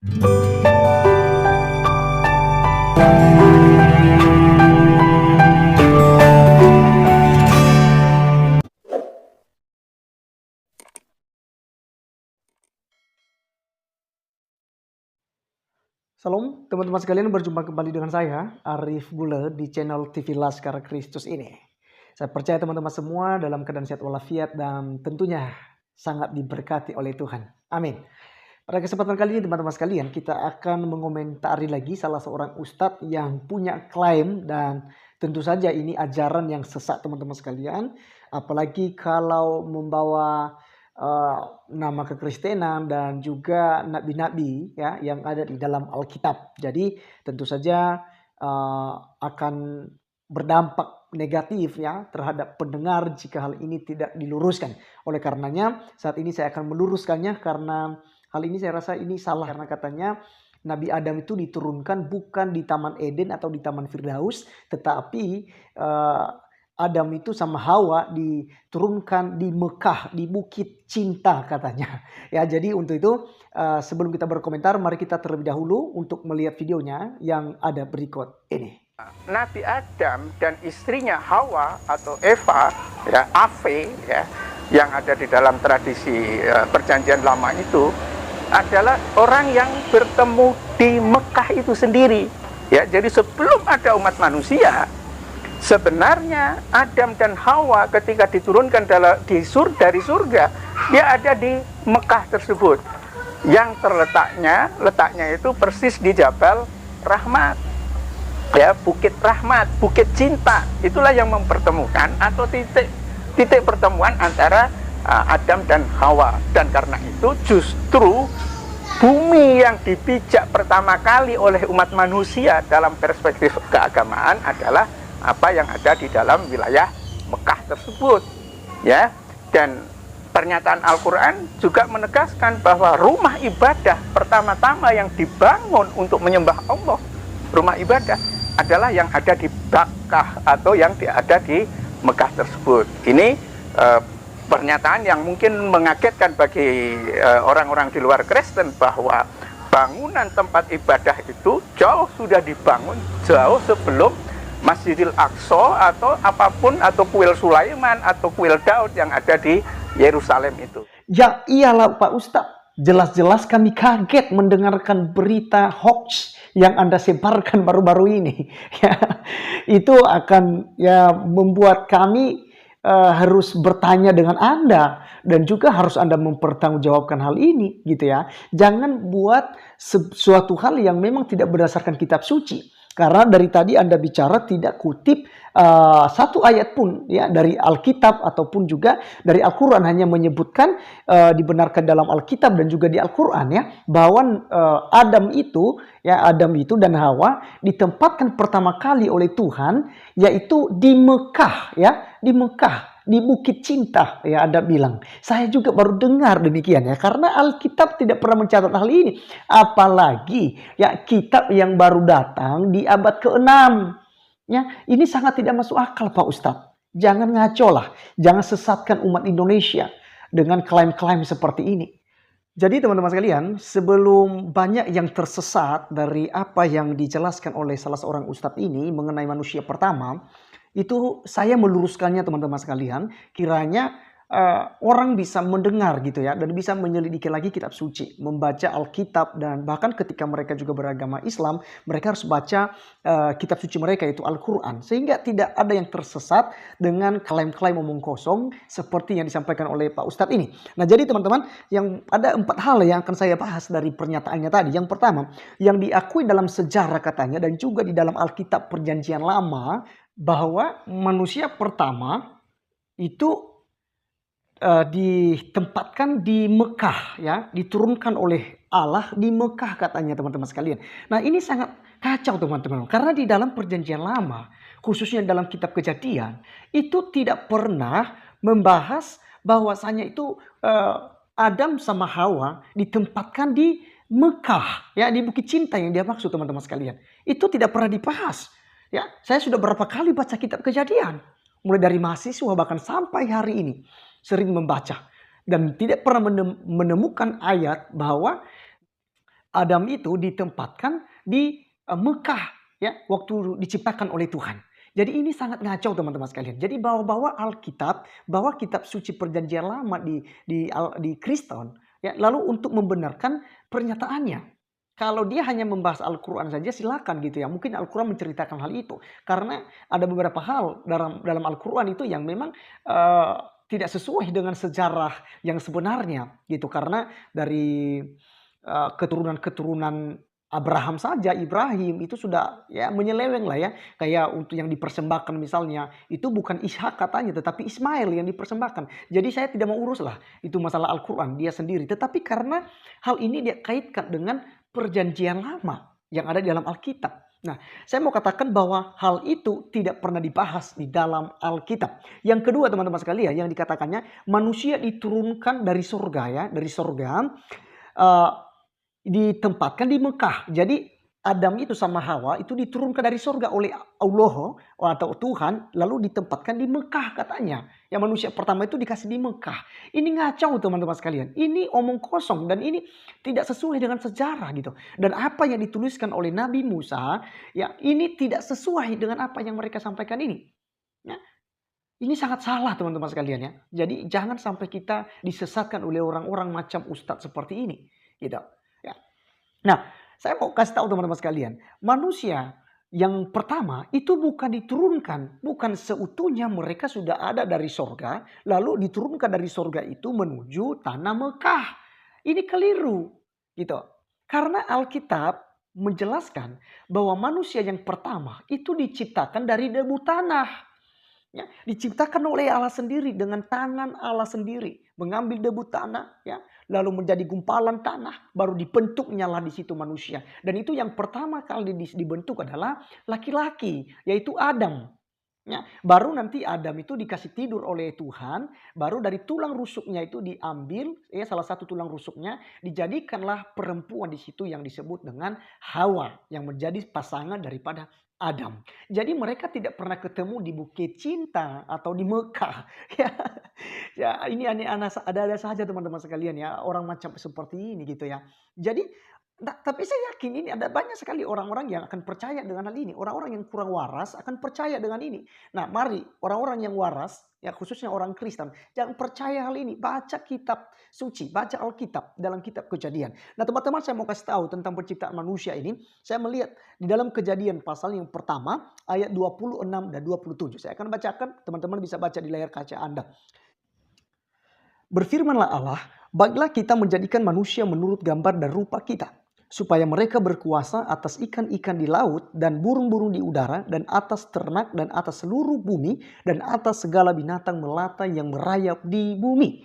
Salam teman-teman sekalian, berjumpa kembali dengan saya Arif Bule di channel TV Laskar Kristus ini. Saya percaya teman-teman semua dalam keadaan sehat walafiat dan tentunya sangat diberkati oleh Tuhan. Amin. Pada kesempatan kali ini teman-teman sekalian, kita akan mengomentari lagi salah seorang ustadz yang punya klaim, dan tentu saja ini ajaran yang sesat teman-teman sekalian. Apalagi kalau membawa nama kekristenan dan juga nabi-nabi ya yang ada di dalam Alkitab. Jadi tentu saja akan berdampak negatif ya terhadap pendengar jika hal ini tidak diluruskan. Oleh karenanya saat ini saya akan meluruskannya, karena hal ini saya rasa ini salah, karena katanya Nabi Adam itu diturunkan bukan di Taman Eden atau di Taman Firdaus, tetapi Adam itu sama Hawa diturunkan di Mekah, di Bukit Cinta katanya. Ya, jadi untuk itu sebelum kita berkomentar, mari kita terlebih dahulu untuk melihat videonya yang ada berikut ini. Nabi Adam dan istrinya Hawa atau Eva, ya, Ave, ya, yang ada di dalam tradisi perjanjian lama itu adalah orang yang bertemu di Mekah itu sendiri. Ya, jadi sebelum ada umat manusia, sebenarnya Adam dan Hawa ketika diturunkan dari surga, dia ada di Mekah tersebut, yang letaknya itu persis di Jabal Rahmat, ya, Bukit Rahmat, Bukit Cinta. Itulah yang mempertemukan atau titik pertemuan antara Adam dan Hawa. Dan karena itu justru bumi yang dipijak pertama kali oleh umat manusia dalam perspektif keagamaan adalah apa yang ada di dalam wilayah Mekah tersebut, ya. Dan pernyataan Al-Quran juga menegaskan bahwa rumah ibadah pertama-tama yang dibangun untuk menyembah Allah, rumah ibadah, adalah yang ada di Bakkah atau yang ada di Mekah tersebut. Ini pernyataan yang mungkin mengagetkan bagi orang-orang di luar Kristen, bahwa bangunan tempat ibadah itu sudah dibangun jauh sebelum Masjidil Aqsa atau apapun, atau kuil Sulaiman atau kuil Daud yang ada di Yerusalem itu. Ya iyalah Pak Ustadz, jelas-jelas kami kaget mendengarkan berita hoax yang Anda sebarkan baru-baru ini. Ya, itu akan ya membuat kami harus bertanya dengan Anda, dan juga harus Anda mempertanggungjawabkan hal ini gitu ya. Jangan buat sesuatu hal yang memang tidak berdasarkan kitab suci. Karena dari tadi Anda bicara tidak kutip satu ayat pun ya dari Alkitab ataupun juga dari Al-Quran, hanya menyebutkan dibenarkan dalam Alkitab dan juga di Al-Quran ya, bahwa Adam itu dan Hawa ditempatkan pertama kali oleh Tuhan yaitu di Mekah ya, di Mekah, di Bukit Cinta ya. Anda bilang, saya juga baru dengar demikian ya, karena Alkitab tidak pernah mencatat hal ini, apalagi ya kitab yang baru datang di abad ke-6 ya. Ini sangat tidak masuk akal Pak Ustadz. Jangan ngaco lah, jangan sesatkan umat Indonesia dengan klaim-klaim seperti ini. Jadi teman-teman sekalian, sebelum banyak yang tersesat dari apa yang dijelaskan oleh salah seorang ustadz ini mengenai manusia pertama, itu saya meluruskannya teman-teman sekalian, kiranya orang bisa mendengar gitu ya, dan bisa menyelidiki lagi kitab suci, membaca Alkitab, dan bahkan ketika mereka juga beragama Islam, mereka harus baca kitab suci mereka, yaitu Al-Quran, sehingga tidak ada yang tersesat dengan klaim-klaim omong kosong seperti yang disampaikan oleh Pak Ustadz ini. Nah jadi teman-teman, yang ada 4 hal yang akan saya bahas dari pernyataannya tadi. Yang pertama, yang diakui dalam sejarah katanya dan juga di dalam Alkitab Perjanjian Lama, bahwa manusia pertama itu ditempatkan di Mekah ya, diturunkan oleh Allah di Mekah katanya teman-teman sekalian. Nah ini sangat kacau teman-teman, karena di dalam Perjanjian Lama, khususnya dalam kitab Kejadian, itu tidak pernah membahas bahwasanya itu Adam sama Hawa ditempatkan di Mekah ya, di Bukit Cinta yang dia maksud teman-teman sekalian. Itu tidak pernah dibahas. Ya, saya sudah berapa kali baca kitab Kejadian, mulai dari mahasiswa bahkan sampai hari ini sering membaca, dan tidak pernah menemukan ayat bahwa Adam itu ditempatkan di Mekah ya, waktu diciptakan oleh Tuhan. Jadi ini sangat ngaco teman-teman sekalian. Jadi bawa-bawa Alkitab, bawa kitab suci perjanjian lama di Kristen ya, lalu untuk membenarkan pernyataannya. Kalau dia hanya membahas Al-Quran saja silakan gitu ya. Mungkin Al-Quran menceritakan hal itu. Karena ada beberapa hal dalam Al-Quran itu yang memang tidak sesuai dengan sejarah yang sebenarnya gitu. Karena dari keturunan-keturunan Abraham saja, Ibrahim itu sudah ya menyeleweng lah ya. Kayak untuk yang dipersembahkan misalnya, itu bukan Ishak katanya, tetapi Ismail yang dipersembahkan. Jadi saya tidak mau urus lah, itu masalah Al-Quran, dia sendiri. Tetapi karena hal ini dia kaitkan dengan perjanjian lama yang ada di dalam Alkitab. Nah, saya mau katakan bahwa hal itu tidak pernah dibahas di dalam Alkitab. Yang kedua teman-teman sekalian, yang dikatakannya manusia diturunkan dari surga ya, dari surga. Ditempatkan di Mekah. Jadi Adam itu sama Hawa itu diturunkan dari surga oleh Allah atau Tuhan lalu ditempatkan di Mekah katanya. Yang manusia pertama itu dikasih di Mekah. Ini ngacau teman-teman sekalian. Ini omong kosong dan ini tidak sesuai dengan sejarah gitu. Dan apa yang dituliskan oleh Nabi Musa ya ini tidak sesuai dengan apa yang mereka sampaikan ini. Ya. Ini sangat salah teman-teman sekalian ya. Jadi jangan sampai kita disesatkan oleh orang-orang macam ustadz seperti ini gitu. Nah, saya mau kasih tahu teman-teman sekalian, manusia yang pertama itu bukan diturunkan, bukan seutuhnya mereka sudah ada dari sorga, lalu diturunkan dari sorga itu menuju tanah Mekah. Ini keliru, gitu. Karena Alkitab menjelaskan bahwa manusia yang pertama itu diciptakan dari debu tanah. Ya, diciptakan oleh Allah sendiri dengan tangan Allah sendiri, mengambil debu tanah, ya, lalu menjadi gumpalan tanah, baru dibentuknya lah di situ manusia. Dan itu yang pertama kali dibentuk adalah laki-laki, yaitu Adam. Ya, baru nanti Adam itu dikasih tidur oleh Tuhan, baru dari tulang rusuknya itu diambil, ya salah satu tulang rusuknya dijadikanlah perempuan di situ yang disebut dengan Hawa yang menjadi pasangan daripada Adam. Jadi mereka tidak pernah ketemu di Bukit Cinta atau di Mekah. Ya, ya ini ada saja teman-teman sekalian ya orang macam seperti ini gitu ya. Jadi tapi saya yakin ini ada banyak sekali orang-orang yang akan percaya dengan hal ini. Orang-orang yang kurang waras akan percaya dengan ini. Nah mari orang-orang yang waras, ya khususnya orang Kristen, jangan percaya hal ini. Baca kitab suci, baca Alkitab dalam kitab Kejadian. Nah teman-teman saya mau kasih tahu tentang penciptaan manusia ini. Saya melihat di dalam Kejadian pasal yang pertama ayat 26 dan 27. Saya akan bacakan, teman-teman bisa baca di layar kaca Anda. Berfirmanlah Allah, baiklah kita menjadikan manusia menurut gambar dan rupa kita, supaya mereka berkuasa atas ikan-ikan di laut dan burung-burung di udara dan atas ternak dan atas seluruh bumi dan atas segala binatang melata yang merayap di bumi.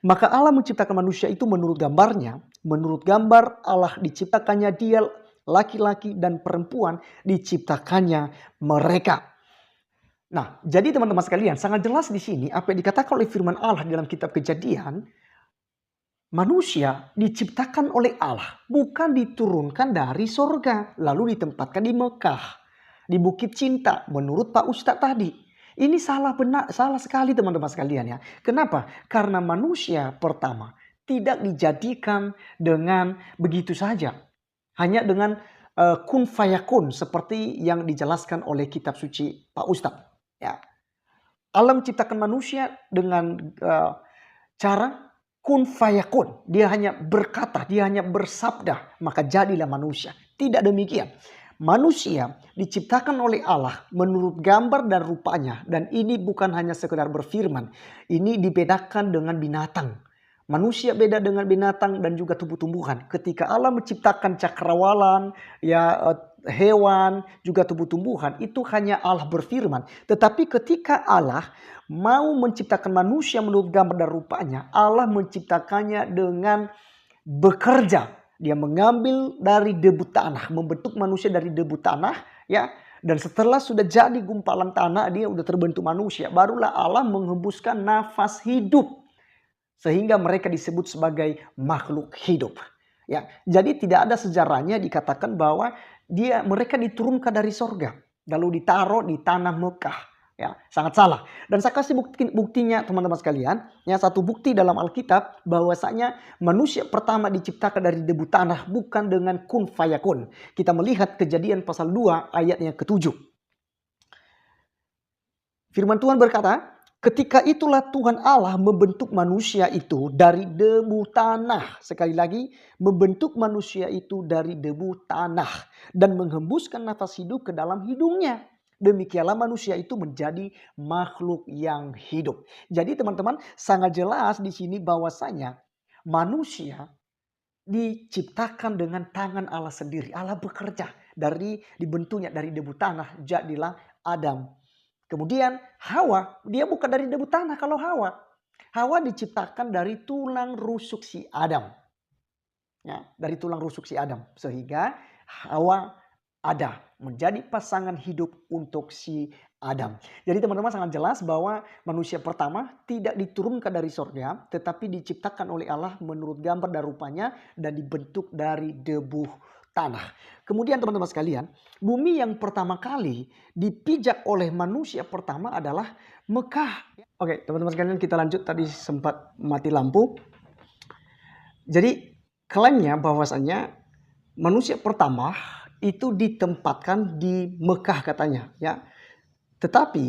Maka Allah menciptakan manusia itu menurut gambarnya, menurut gambar Allah diciptakannya dia laki-laki dan perempuan diciptakannya mereka. Nah, jadi teman-teman sekalian sangat jelas di sini apa yang dikatakan oleh firman Allah dalam kitab Kejadian. Manusia diciptakan oleh Allah, bukan diturunkan dari surga, lalu ditempatkan di Mekah, di Bukit Cinta, menurut Pak Ustadz tadi. Ini salah sekali teman-teman sekalian ya. Kenapa? Karena manusia pertama tidak dijadikan dengan begitu saja. Hanya dengan kun fayakun seperti yang dijelaskan oleh kitab suci Pak Ustadz. Ya. Allah menciptakan manusia dengan cara kun fayakun. Dia hanya berkata, dia hanya bersabda, maka jadilah manusia. Tidak demikian. Manusia diciptakan oleh Allah menurut gambar dan rupanya. Dan ini bukan hanya sekedar berfirman. Ini dibedakan dengan binatang. Manusia beda dengan binatang dan juga tumbuh-tumbuhan. Ketika Allah menciptakan cakrawalan, ya hewan, juga tumbuh-tumbuhan, itu hanya Allah berfirman. Tetapi ketika Allah mau menciptakan manusia menurut gambar dan rupanya, Allah menciptakannya dengan bekerja. Dia mengambil dari debu tanah, membentuk manusia dari debu tanah, ya. Dan setelah sudah jadi gumpalan tanah, dia sudah terbentuk manusia. Barulah Allah menghembuskan nafas hidup. Sehingga mereka disebut sebagai makhluk hidup. Ya, jadi tidak ada sejarahnya dikatakan bahwa mereka diturunkan dari sorga. Lalu ditaruh di tanah Mekah. Ya, sangat salah. Dan saya kasih buktinya teman-teman sekalian. Ya, satu bukti dalam Alkitab bahwasanya manusia pertama diciptakan dari debu tanah bukan dengan kun fayakun. Kita melihat Kejadian pasal 2 ayat yang ke-7. Firman Tuhan berkata, ketika itulah Tuhan Allah membentuk manusia itu dari debu tanah. Sekali lagi, membentuk manusia itu dari debu tanah dan menghembuskan nafas hidup ke dalam hidungnya. Demikianlah manusia itu menjadi makhluk yang hidup. Jadi teman-teman, sangat jelas di sini bahwasanya manusia diciptakan dengan tangan Allah sendiri. Allah bekerja dibentuknya dari debu tanah, jadilah Adam. Kemudian Hawa, dia bukan dari debu tanah kalau Hawa. Hawa diciptakan dari tulang rusuk si Adam. Ya, dari tulang rusuk si Adam. Sehingga Hawa ada menjadi pasangan hidup untuk si Adam. Jadi teman-teman sangat jelas bahwa manusia pertama tidak diturunkan dari surga, tetapi diciptakan oleh Allah menurut gambar dan rupanya dan dibentuk dari debu tanah. Kemudian teman-teman sekalian, bumi yang pertama kali dipijak oleh manusia pertama adalah Mekah. Oke, teman-teman sekalian, kita lanjut. Tadi sempat mati lampu. Jadi klaimnya bahwasanya manusia pertama itu ditempatkan di Mekah katanya, ya. Tetapi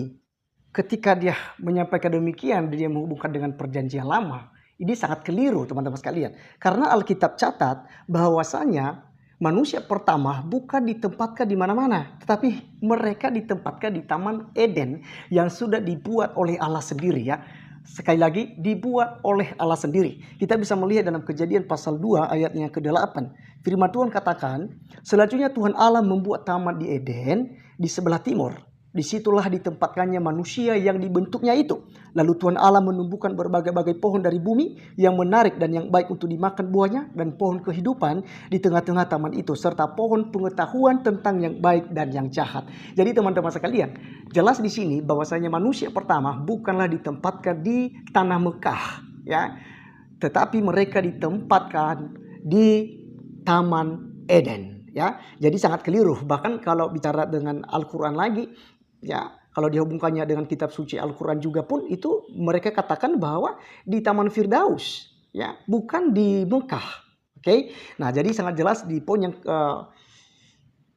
ketika dia menyampaikan demikian, dia menghubungkan dengan perjanjian lama. Ini sangat keliru teman-teman sekalian. Karena Alkitab catat bahwasanya manusia pertama bukan ditempatkan di mana-mana, tetapi mereka ditempatkan di Taman Eden yang sudah dibuat oleh Allah sendiri, ya. Sekali lagi, dibuat oleh Allah sendiri. Kita bisa melihat dalam Kejadian pasal 2 ayat yang ke-8. Firman Tuhan katakan, selanjutnya Tuhan Allah membuat taman di Eden di sebelah timur. Disitulah ditempatkannya manusia yang dibentuknya itu. Lalu Tuhan Allah menumbuhkan berbagai-bagai pohon dari bumi yang menarik dan yang baik untuk dimakan buahnya, dan pohon kehidupan di tengah-tengah taman itu, serta pohon pengetahuan tentang yang baik dan yang jahat. Jadi teman-teman sekalian, jelas di sini bahwasanya manusia pertama bukanlah ditempatkan di tanah Mekah, ya, tetapi mereka ditempatkan di Taman Eden, ya. Jadi sangat keliru. Bahkan kalau bicara dengan Al-Quran lagi, ya, kalau dihubungkannya dengan kitab suci Al-Quran juga pun, itu mereka katakan bahwa di Taman Firdaus, ya, bukan di Mekah. Oke. Nah, jadi sangat jelas di poin yang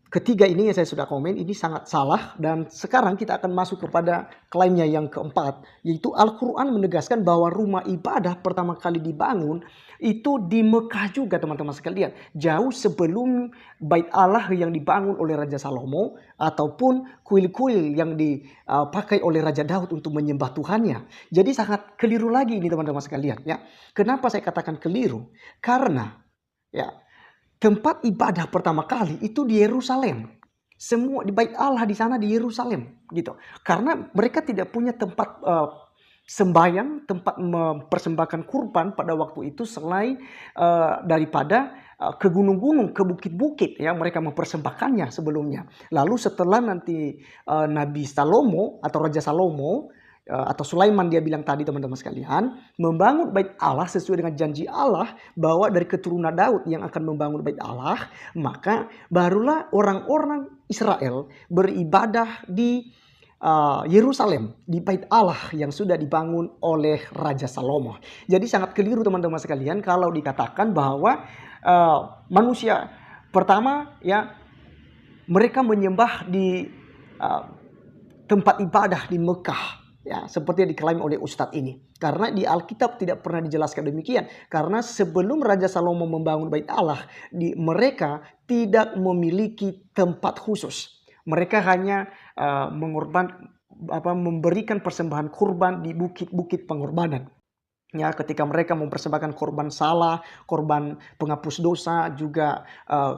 ketiga ini yang saya sudah komen, ini sangat salah. Dan sekarang kita akan masuk kepada klaimnya yang keempat, yaitu Al-Quran menegaskan bahwa rumah ibadah pertama kali dibangun itu di Mekah juga teman-teman sekalian. Jauh sebelum bait Allah yang dibangun oleh Raja Salomo ataupun kuil-kuil yang dipakai oleh Raja Daud untuk menyembah Tuhannya. Jadi sangat keliru lagi ini teman-teman sekalian, ya. Kenapa saya katakan keliru? Karena, ya, tempat ibadah pertama kali itu di Yerusalem. Semua di bait Allah di sana di Yerusalem, gitu. Karena mereka tidak punya tempat sembahyang, tempat mempersembahkan kurban pada waktu itu selain daripada ke gunung-gunung, ke bukit-bukit, ya, mereka mempersembahkannya sebelumnya. Lalu setelah nanti Nabi Salomo atau Raja Salomo atau Sulaiman, dia bilang tadi teman-teman sekalian, membangun bait Allah sesuai dengan janji Allah bahwa dari keturunan Daud yang akan membangun bait Allah, maka barulah orang-orang Israel beribadah di Yerusalem, di bait Allah yang sudah dibangun oleh Raja Salomo. Jadi sangat keliru teman-teman sekalian kalau dikatakan bahwa manusia pertama, ya, mereka menyembah di tempat ibadah di Mekah, ya, seperti yang diklaim oleh Ustadz ini. Karena di Alkitab tidak pernah dijelaskan demikian. Karena sebelum Raja Salomo membangun bait Allah, mereka tidak memiliki tempat khusus. Mereka hanya memberikan persembahan kurban di bukit-bukit pengorbanan. Ya, ketika mereka mempersembahkan korban salah, korban penghapus dosa, juga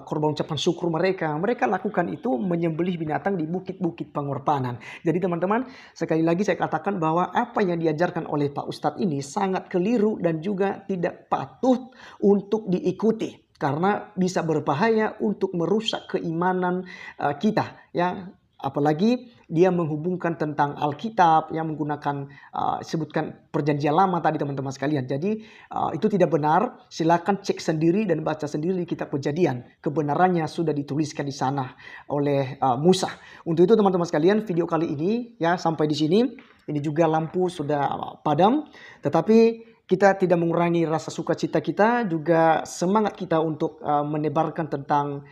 korban ucapan syukur mereka lakukan itu menyembelih binatang di bukit-bukit pengorbanan. Jadi teman-teman, sekali lagi saya katakan bahwa apa yang diajarkan oleh Pak Ustadz ini sangat keliru dan juga tidak patut untuk diikuti. Karena bisa berbahaya untuk merusak keimanan kita, ya. Apalagi dia menghubungkan tentang Alkitab yang menggunakan sebutkan perjanjian lama tadi teman-teman sekalian. Jadi itu tidak benar. Silakan cek sendiri dan baca sendiri di kitab Kejadian. Kebenarannya sudah dituliskan di sana oleh Musa. Untuk itu teman-teman sekalian, video kali ini ya sampai di sini. Ini juga lampu sudah padam, tetapi kita tidak mengurangi rasa sukacita kita, juga semangat kita untuk menebarkan tentang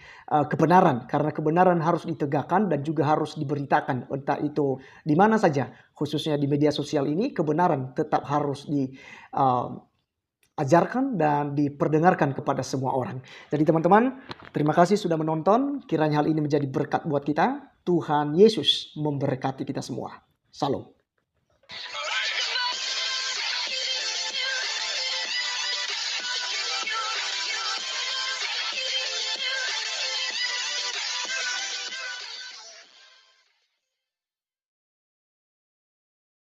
kebenaran. Karena kebenaran harus ditegakkan dan juga harus diberitakan. Entah itu di mana saja, khususnya di media sosial ini, kebenaran tetap harus diajarkan dan diperdengarkan kepada semua orang. Jadi teman-teman, terima kasih sudah menonton. Kiranya hal ini menjadi berkat buat kita. Tuhan Yesus memberkati kita semua. Salam.